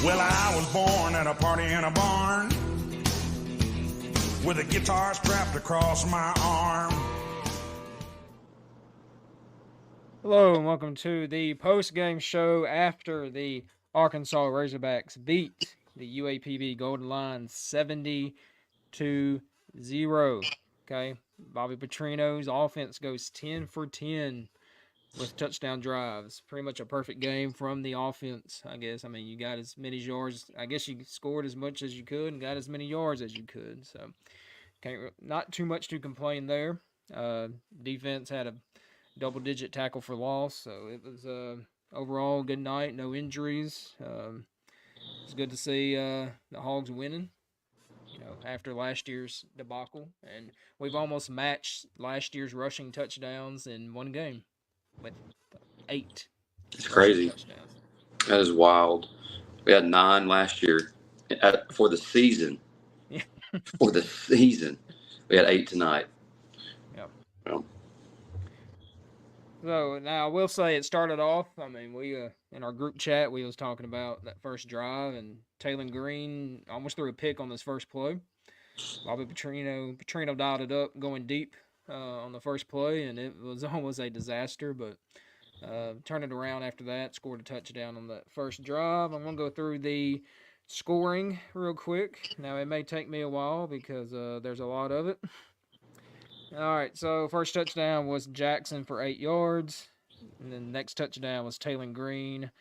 Well, I was born at a party in a barn with a guitar strapped across my arm. Hello and welcome to the post-game show after the Arkansas Razorbacks beat the UAPB Golden Lions 70-0. Okay, Bobby Petrino's offense goes 10 for 10 with touchdown drives. Pretty much a perfect game from the offense, I guess. I mean, you got as many yards. I guess you scored as much as you could and got as many yards as you could. So, not too much to complain there. Defense had a double-digit tackle for loss, so it was overall good night. No injuries. It's good to see the Hogs winning. After last year's debacle, and we've almost matched last year's rushing touchdowns in one game with 8. It's crazy. Touchdowns. That is wild. We had 9 last year for the season. Yeah. For the season, we had 8 tonight. Yeah. Well, So now I will say it started off. I mean, we in our group chat we was talking about that first drive, and Taylor Green almost threw a pick on this first play. Bobby Petrino dialed it up, going deep on the first play, and it was almost a disaster. But turned it around after that, scored a touchdown on that first drive. I'm gonna go through the scoring real quick. Now it may take me a while because there's a lot of it. All right, so first touchdown was Jackson for 8 yards. And then the next touchdown was Taylor Green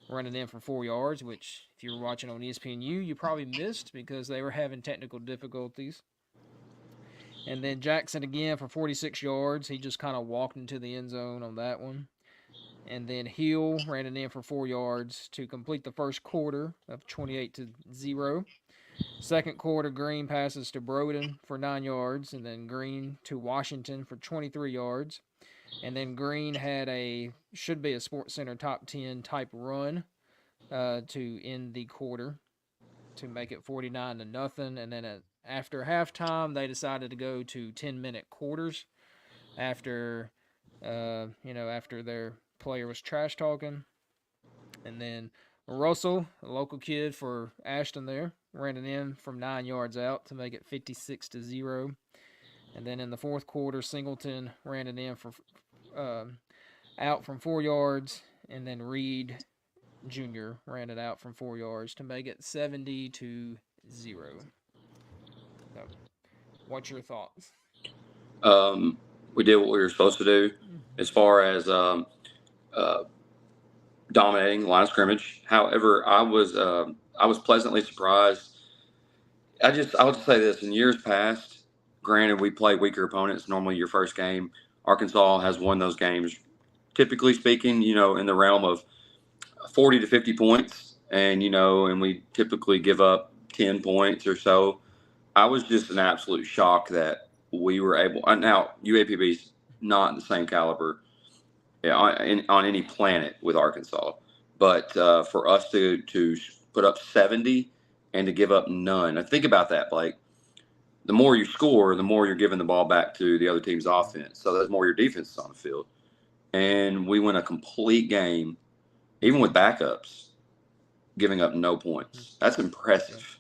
running in for 4 yards, which if you were watching on ESPNU, you probably missed because they were having technical difficulties. And then Jackson again for 46 yards. He just kind of walked into the end zone on that one. And then Hill ran it in for 4 yards to complete the first quarter of 28-0. Second quarter, Green passes to Broden for 9 yards, and then Green to Washington for 23 yards. And then Green had should be a SportsCenter top 10 type run to end the quarter to make it 49-0. And then after halftime, they decided to go to 10-minute quarters after their player was trash talking. And then Russell, a local kid for Ashton there, ran it in from 9 yards out to make it 56-0. And then in the fourth quarter, Singleton ran it in for out from 4 yards, and then Reed Jr. ran it out from 4 yards to make it 70-0. So, what's your thoughts? we did what we were supposed to do as far as dominating line of scrimmage. However, I was pleasantly surprised. I would say this: in years past, granted, we play weaker opponents. Normally, your first game, Arkansas has won those games. Typically speaking, in the realm of 40 to 50 points, and we typically give up 10 points or so. I was just an absolute shock that we were able. Now, UAPB's not the same caliber on any planet with Arkansas, but for us to put up 70 and to give up none. Now think about that, Blake. The more you score, the more you're giving the ball back to the other team's offense. So there's more your defense is on the field. And we win a complete game, even with backups, giving up no points. That's impressive.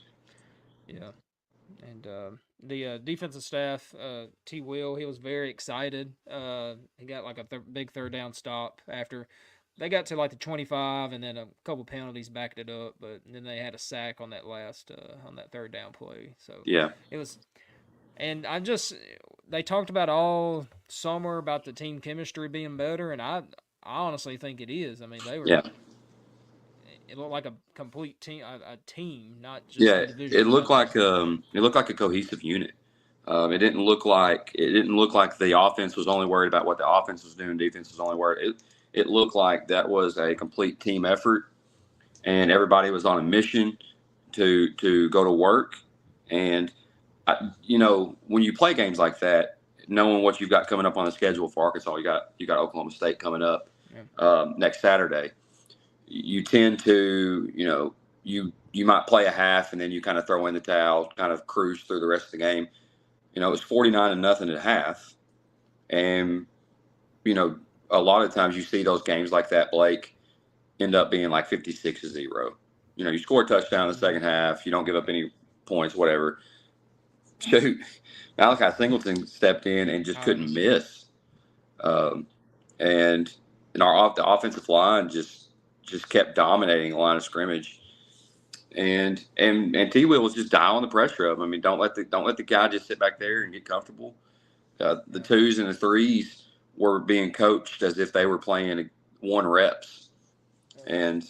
Yeah. And the defensive staff, T. Will, he was very excited. He got like a big third down stop after they got to like the 25, and then a couple penalties backed it up. But then they had a sack on that last on that third down play. So yeah, it was. And they talked about all summer about the team chemistry being better, and I honestly think it is. I mean, they were. Yeah. It looked like a complete team, a team, not just individual. It looked like a cohesive unit. It didn't look like the offense was only worried about what the offense was doing. Defense was only worried. It looked like that was a complete team effort, and everybody was on a mission to go to work. And when you play games like that, knowing what you've got coming up on the schedule for Arkansas, you got Oklahoma State coming up next Saturday. You tend to, you might play a half and then you kind of throw in the towel, kind of cruise through the rest of the game. It was 49-0 at half. And, a lot of times you see those games like that, Blake, end up being like 56-0. You score a touchdown in the second half. You don't give up any points, whatever. Shoot, Malachi Singleton stepped in and just couldn't miss. And the offensive line just kept dominating the line of scrimmage. And T. Will was just dialing the pressure of him. I mean, don't let the guy just sit back there and get comfortable. The twos and the threes were being coached as if they were playing 1 reps, and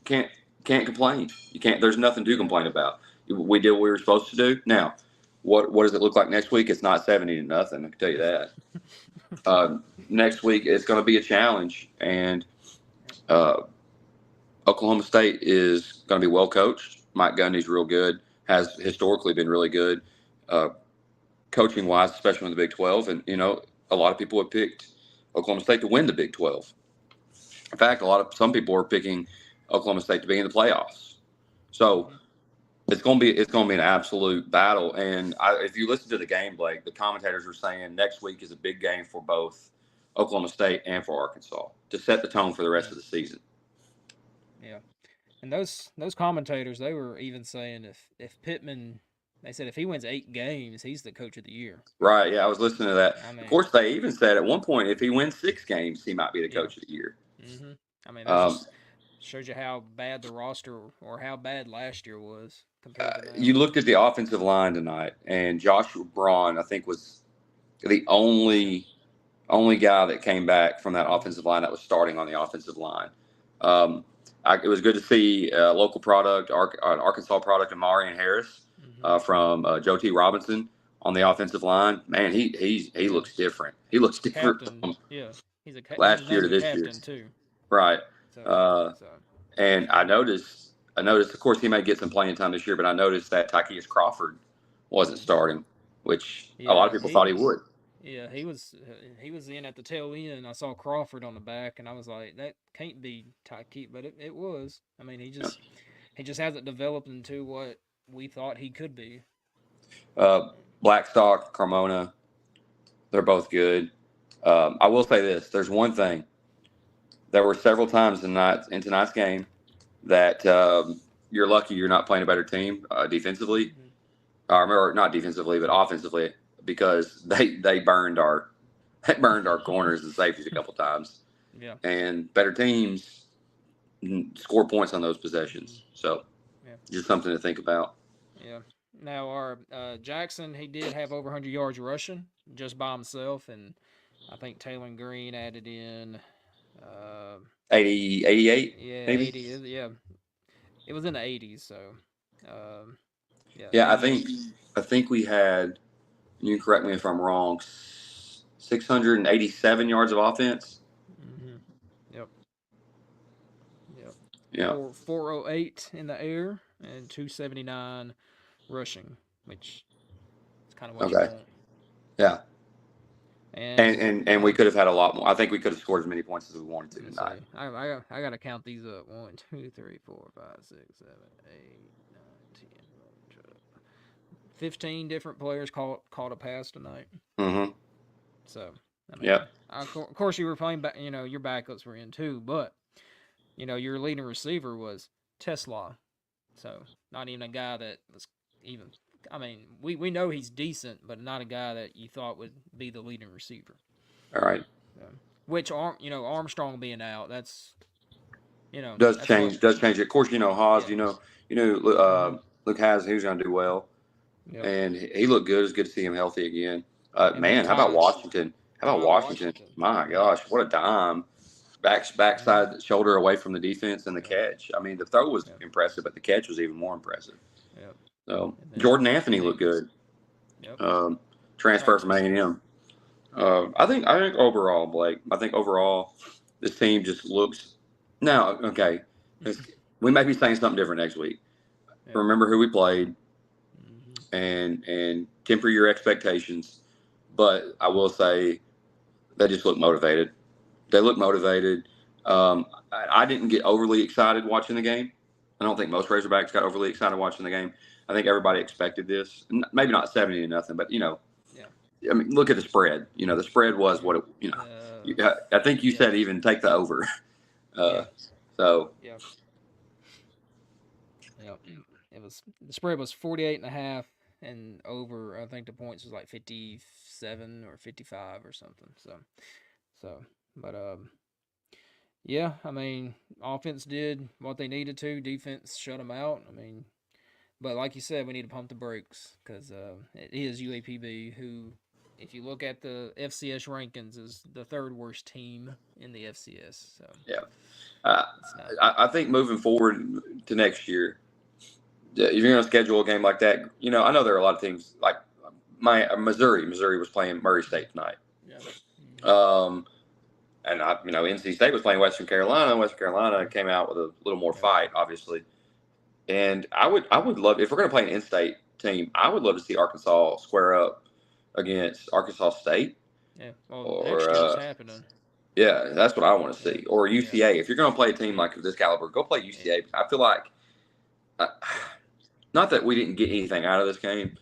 can't complain. You can't. There's nothing to complain about. We did what we were supposed to do. Now, what does it look like next week? It's not 70-0. I can tell you that. Next week it's going to be a challenge, and Oklahoma State is going to be well coached. Mike Gundy's real good. Has historically been really good, coaching wise, especially in the Big 12. And a lot of people have picked Oklahoma State to win the Big 12. In fact, some people are picking Oklahoma State to be in the playoffs. So it's going to be an absolute battle. And if you listen to the game, Blake, the commentators are saying next week is a big game for both Oklahoma State and for Arkansas to set the tone for the rest of the season. Yeah, and those commentators, they were even saying if Pittman, they said if he wins 8 games, he's the coach of the year. Right. Yeah, I was listening to that. I mean, of course, they even said at one point if he wins 6 games, he might be the coach of the year. Mm-hmm. I mean, that just shows you how bad the roster or how bad last year was compared to that. You looked at the offensive line tonight, and Joshua Braun, I think, was the only guy that came back from that offensive line that was starting on the offensive line. It was good to see local product, Arkansas product, Amari and Harris from Joe T. Robinson on the offensive line. Man, he looks different. He looks different from he's last year to this year too. Right. And I noticed, of course, he may get some playing time this year, but I noticed that Tykeus Crawford wasn't starting, which a lot of people thought he would. Yeah, he was in at the tail end. I saw Crawford on the back, and I was like, that can't be Tykeus, but it was. I mean, he just hasn't developed into what we thought he could be. Blackstock, Carmona, they're both good. I will say this: there's one thing. There were several times in tonight's game that you're lucky you're not playing a better team defensively, or not defensively, but offensively, because they burned our corners and safeties a couple times. Yeah. And better teams score points on those possessions. So just something to think about. Yeah. Now our Jackson, he did have over 100 yards rushing just by himself, and I think Taylor Green added in 88. Yeah, maybe? 80. Yeah, it was in the 80s. So yeah. I think we had. You can correct me if I'm wrong. 687 yards of offense. Mm-hmm. Yep. Yeah. 408 in the air and 279 rushing, which is kind of what you want. Yeah. And we could have had a lot more. I think we could have scored as many points as we wanted to tonight. I got to count these up. 1, 2, 3, 4, 5, 6, 7, 8, 9, 10, 11, 12. 15 different players caught a pass tonight. Mm-hmm. So, I mean, of course, you were playing back. Your backups were in too, but your leading receiver was Tesla. So, not even a guy that was even. I mean, we know he's decent, but not a guy that you thought would be the leading receiver. All right. Which Armstrong being out, that's does change it. Of course, Haas. Luke Haas, he was going to do well. Yep. And he looked good. It's good to see him healthy again. Man, how about Washington? My gosh, what a dime. Backside shoulder away from the defense and the catch. I mean, the throw was impressive, but the catch was even more impressive. Yep. So Jordan Anthony looked good. Yep. Transfer from A&M. I think overall, Blake, this team just looks – now, okay, we may be saying something different next week. Yep. Remember who we played. And temper your expectations, but I will say they just look motivated. I didn't get overly excited watching the game. I don't think most Razorbacks got overly excited watching the game. I think everybody expected this. Maybe not 70-0, but I mean, look at the spread. The spread was what it. I think you said even take the over. So. Yeah. Yep. The spread was 48.5 and over. I think the points was like 57 or 55 or something. So, but yeah, I mean, offense did what they needed to. Defense shut them out. I mean, but like you said, we need to pump the brakes because it is UAPB who, if you look at the FCS rankings, is the third worst team in the FCS. So Yeah. it's not. I think moving forward to next year, if you're going to schedule a game like that, I know there are a lot of teams like Missouri. Missouri was playing Murray State tonight. Yeah. And NC State was playing Western Carolina. Western Carolina came out with a little more fight, obviously. And I would love, if we're going to play an in-state team, I would love to see Arkansas square up against Arkansas State. Yeah. Well, next year it's happening. Yeah, that's what I want to see. Or UCA. Yeah. If you're going to play a team like this caliber, go play UCA. Yeah. I feel like, not that we didn't get anything out of this game,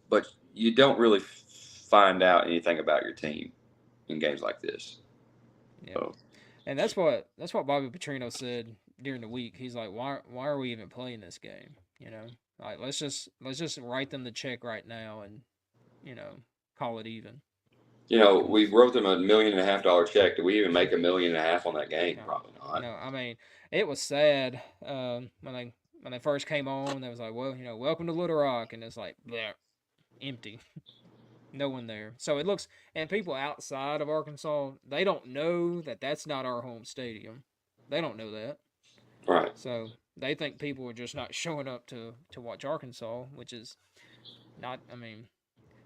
but you don't really find out anything about your team in games like this. Yeah. So. And that's what Bobby Petrino said during the week. He's like, why are we even playing this game? Like let's just write them the check right now and call it even. We wrote them $1.5 million check. Did we even make $1.5 million on that game? No, probably not. No, I mean it was sad when they first came on. They was like, well, welcome to Little Rock, and it's like, bleh, empty. No one there. So it looks, and people outside of Arkansas, they don't know that that's not our home stadium. They don't know that. Right. So they think people are just not showing up to watch Arkansas, which is not, I mean,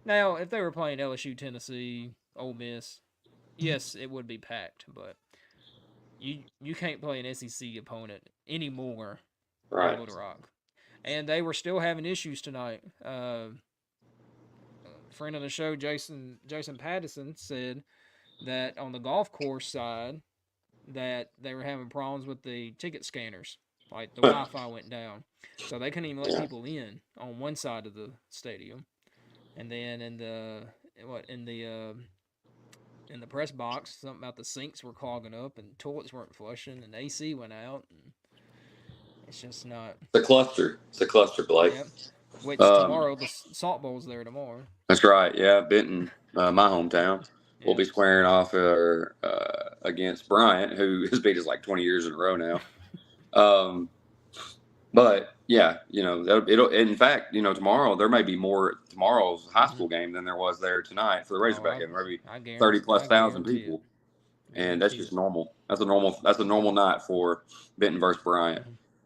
now if they were playing LSU, Tennessee, Ole Miss, yes, it would be packed, but you can't play an SEC opponent anymore. Right. In Little Rock. And they were still having issues tonight. Friend of the show, Jason Pattison, said that on the golf course side that they were having problems with the ticket scanners. Like the Wi-Fi went down. So they couldn't even let people in on one side of the stadium. And then in the press box, something about the sinks were clogging up and toilets weren't flushing and AC went out, and it's just not. It's a cluster, Blake. Yep. Which tomorrow, the Salt Bowl's there tomorrow. That's right. Yeah, Benton, my hometown, will be squaring off against Bryant, who has beat us like 20 years in a row now. But yeah, it'll. In fact, tomorrow there may be more tomorrow's high school game than there was there tonight for the Razorback game. Maybe 30,000+ people, and that's just normal. That's a normal night for Benton versus Bryant.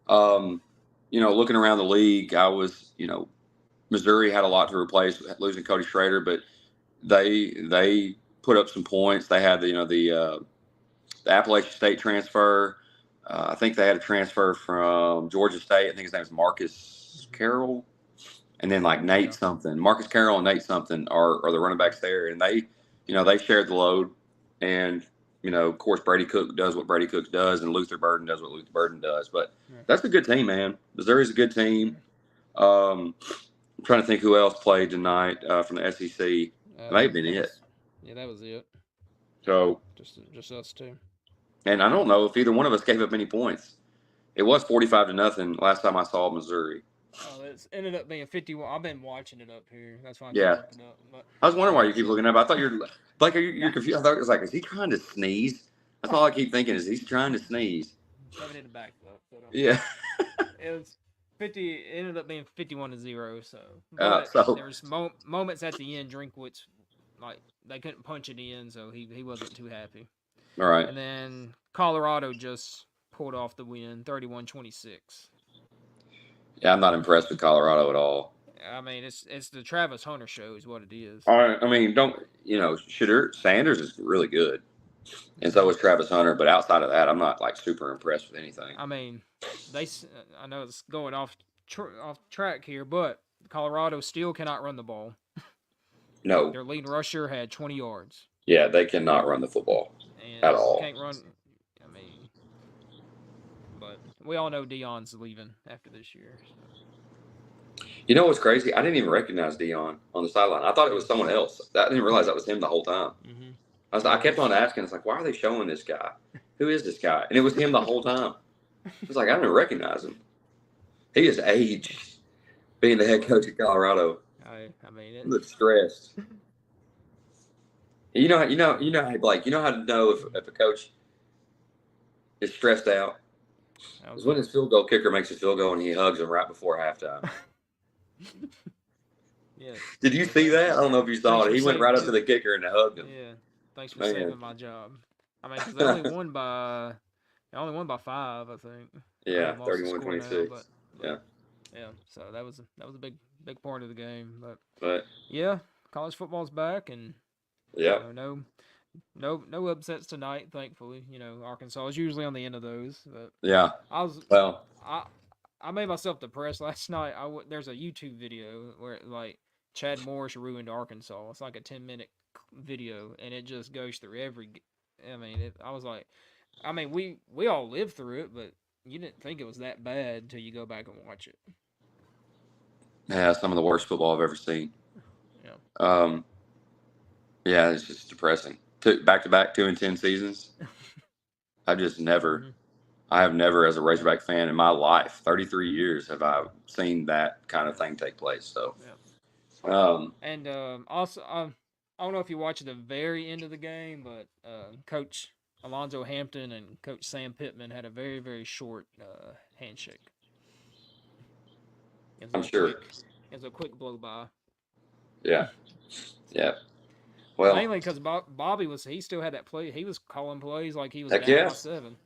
Looking around the league, I was, Missouri had a lot to replace losing Cody Schrader, but they put up some points. They had the Appalachian State transfer. I think they had a transfer from Georgia State. I think his name is Marcus Carroll, and then like Nate something. Marcus Carroll and Nate something are the running backs there, and they shared the load. And of course, Brady Cook does what Brady Cook does, and Luther Burden does what Luther Burden does. But that's a good team, man. Missouri's a good team. I'm trying to think who else played tonight from the SEC. That may have been it. Yeah, that was it. So just us two. And I don't know if either one of us gave up any points. It was 45-0 last time I saw Missouri. Oh, it's ended up being 51. I've been watching it up here. That's why I'm looking up. But I was wondering why you keep looking up. I thought you're confused. I thought it was like, is he trying to sneeze? That's all I keep thinking is he's trying to sneeze. Coming in the back though. Yeah. It was 50. It ended up being 51-0. So there's moments at the end. Drinkwitz, like they couldn't punch it in, so he wasn't too happy. All right. And then Colorado just pulled off the win, 31-26. Yeah, I'm not impressed with Colorado at all. I mean, it's the Travis Hunter show is what it is. I mean, Sanders is really good, and so is Travis Hunter. But outside of that, I'm not like super impressed with anything. I mean, I know it's going off track here, but Colorado still cannot run the ball. No. Their lead rusher had 20 yards. Yeah, they cannot run the football at all. Can't run. I mean, but we all know Deion's leaving after this year. So. You know what's crazy? I didn't even recognize Deion on the sideline. I thought it was someone else. I didn't realize that was him the whole time. Mm-hmm. I kept on asking. It's like, why are they showing this guy? Who is this guy? And it was him the whole time. It's like, I didn't recognize him. He is aged being the head coach of Colorado. I mean, He looks stressed. You know how Blake. You know how to know if a coach is stressed out. It's when his field goal kicker makes a field goal and he hugs him right before halftime. Yeah. Did you see that? I don't know if you saw it. He went right up to the kicker and hugged him. Yeah. Thanks for saving my job. I mean, because they only won by 5, I think. Yeah, 31-26. Yeah. Yeah. So that was a big part of the game. But yeah, college football's back, and yeah, no upsets tonight. Thankfully, Arkansas is usually on the end of those. But yeah. I made myself depressed last night. There's a YouTube video where like Chad Morris ruined Arkansas. It's like a 10-minute video, and it just goes through every. I mean, I was like, we all lived through it, but you didn't think it was that bad until you go back and watch it. Yeah, some of the worst football I've ever seen. Yeah. Yeah, it's just depressing. Back-to-back 2-10 seasons. I just never. Mm-hmm. I have never, as a Razorback fan in my life, 33 years, have I seen that kind of thing take place. So, also, I don't know if you watched the very end of the game, but Coach Alonzo Hampton and Coach Sam Pittman had a very, very short handshake. I'm sure. It was a quick blow by. Yeah. Yeah. Well, mainly because Bobby he still had that play. He was calling plays like he was down by 7.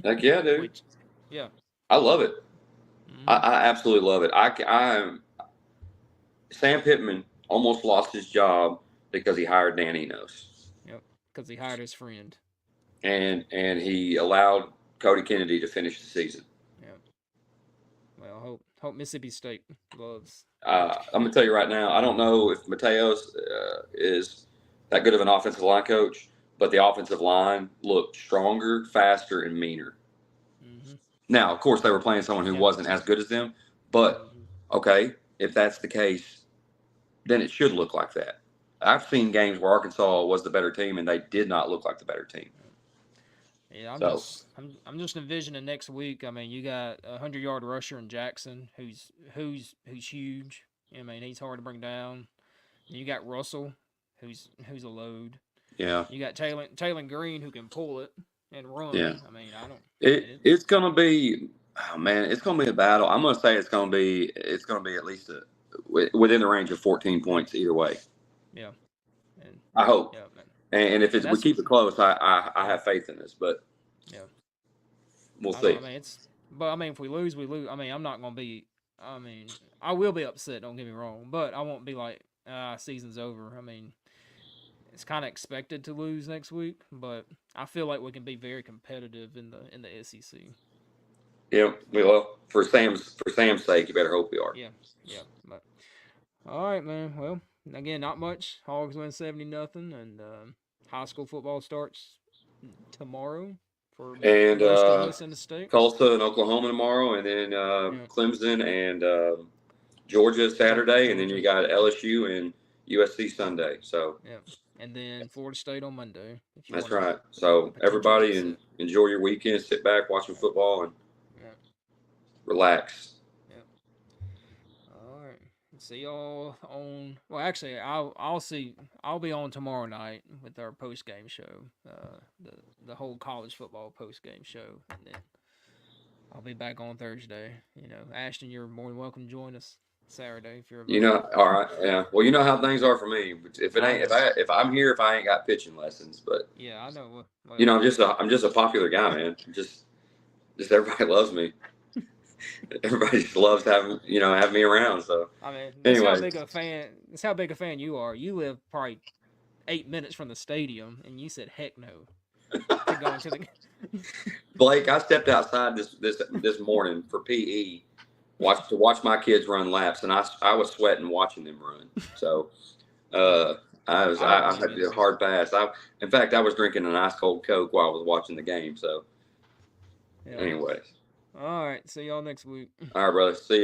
Heck yeah, dude. Yeah. I love it. Mm-hmm. I absolutely love it. Sam Pittman almost lost his job because he hired Dan Enos. Yep, because he hired his friend. And he allowed Cody Kennedy to finish the season. Yeah. Well, hope Mississippi State loves. I'm gonna tell you right now. I don't know if Mateos is that good of an offensive line coach, but the offensive line looked stronger, faster, and meaner. Mm-hmm. Now, of course, they were playing someone who wasn't as good as them, but okay, if that's the case, then it should look like that. I've seen games where Arkansas was the better team, and they did not look like the better team. Yeah, I'm just envisioning next week. I mean, you got a 100-yard rusher in Jackson, who's huge. I mean, he's hard to bring down. You got Russell, who's a load. Yeah. You got Taylor Green, who can pull it and run. Yeah. I mean, I don't. It's gonna be, oh man, it's gonna be a battle. I'm gonna say it's gonna be at least within the range of 14 points either way. Yeah. I hope. Yeah, and if we keep it close, I have faith in this, but yeah, we'll see. If we lose, we lose. I mean, I'm not gonna be. I mean, I will be upset. Don't get me wrong, but I won't be like, season's over. I mean, it's kind of expected to lose next week, but I feel like we can be very competitive in the SEC. Yeah, well, for Sam's sake, you better hope we are. Yeah. But all right, man. Well, again, not much. Hogs win 70-0, and high school football starts tomorrow for and most of us in the state. Tulsa and Oklahoma tomorrow, and then Clemson and Georgia Saturday, and then you got LSU and USC Sunday. So yeah, and then Florida State on Monday. That's right. So everybody enjoy your weekend. Sit back, watch some football, and relax. See y'all on. Well, actually, I'll be on tomorrow night with our post game show, the whole college football post game show, and then I'll be back on Thursday. Ashton, you're more than welcome to join us Saturday if you're available. All right, yeah. Well, you know how things are for me. If I'm here, if I ain't got pitching lessons, but yeah, I know. I'm just a popular guy, man. Just everybody loves me. Everybody just loves having me around. So I mean, that's how big a fan you are. You live probably 8 minutes from the stadium, and you said heck no to going to the. Blake, I stepped outside this morning for PE, to watch my kids run laps, and I was sweating watching them run. So I had a hard pass. In fact, I was drinking an ice cold Coke while I was watching the game. So anyways. All right. See y'all next week. All right, brother. See ya.